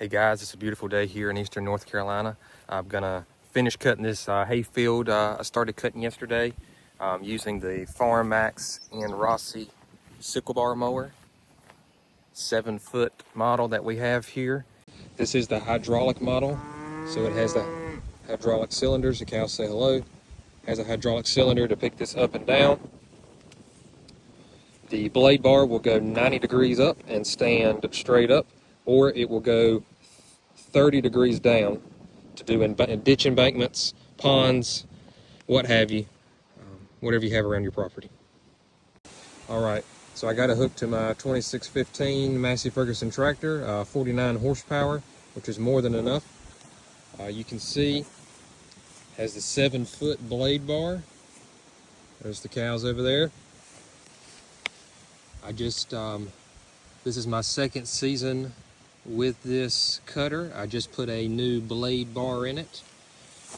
Hey guys, it's a beautiful day here in eastern North Carolina. I'm gonna finish cutting this hay field I started cutting yesterday using the Farm-Maxx Sickle Bar Mower, 7-foot model that we have here. This is the hydraulic model, so it has the hydraulic cylinders. The cows say hello. Has a hydraulic cylinder to pick this up and down. The blade bar will go 90 degrees up and stand straight up, or it will go 30 degrees down to do ditch embankments, ponds, what have you, whatever you have around your property. All right, so I got a hook to my 2615 Massey Ferguson tractor, 49 horsepower, which is more than enough. You can see has the 7-foot blade bar. There's the cows over there. This is my second season with this cutter. I just put a new blade bar in it.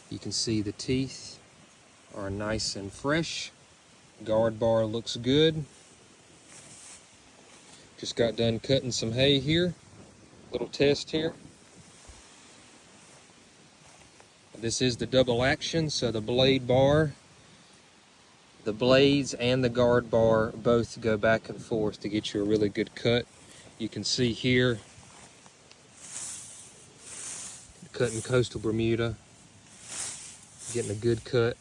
You can see the teeth are nice and fresh. Guard bar looks good. Just got done cutting some hay here. Little test here. This is the double action, so the blade bar, the blades and the guard bar both go back and forth to get you a really good cut. You can see here, cutting coastal Bermuda, getting a good cut.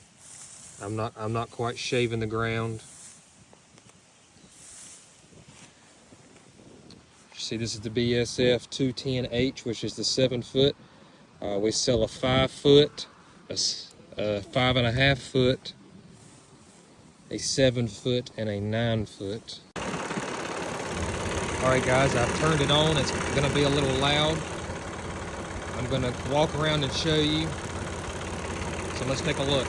I'm not quite shaving the ground. See, this is the BSF 210H, which is the 7-foot. We sell a 5-foot, a 5.5 foot, a 7-foot, and a 9-foot. All right, guys, I've turned it on. It's going to be a little loud. I'm going to walk around and show you. So let's take a look.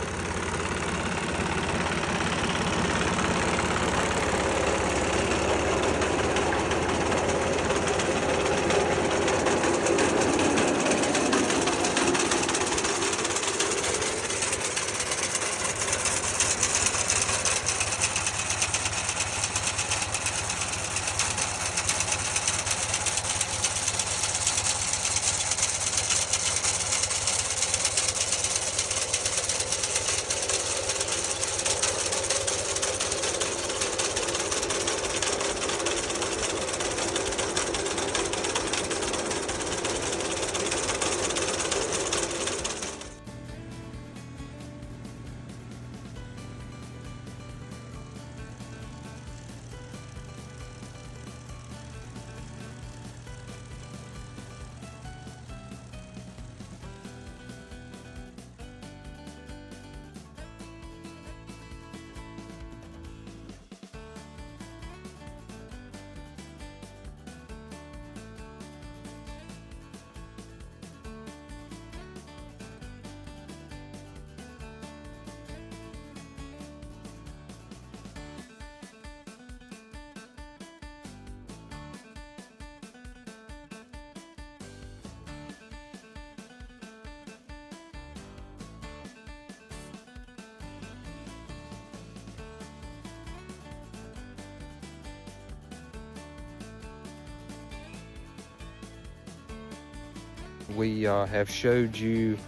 We have showed you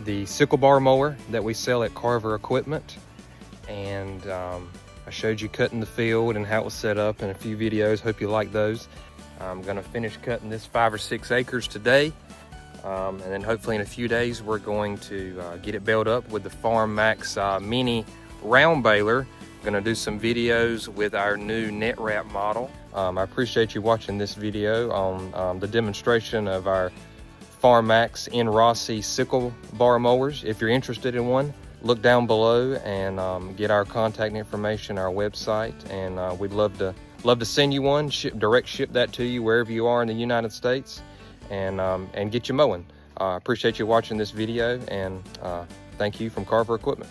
the sickle bar mower that we sell at Carver equipment, and I showed you cutting the field and how it was set up in a few videos. Hope you like those. I'm going to finish cutting this 5 or 6 acres today, and then hopefully in a few days we're going to get it baled up with the Farm-Maxx mini round baler. Going to do some videos with our new net wrap model. I appreciate you watching this video on the demonstration of our Farm-Maxx Sickle Bar Mowers. If you're interested in one, look down below and get our contact information, our website, and we'd love to send you one, direct ship that to you wherever you are in the United States, and get you mowing. Appreciate you watching this video, and thank you from Carver Equipment.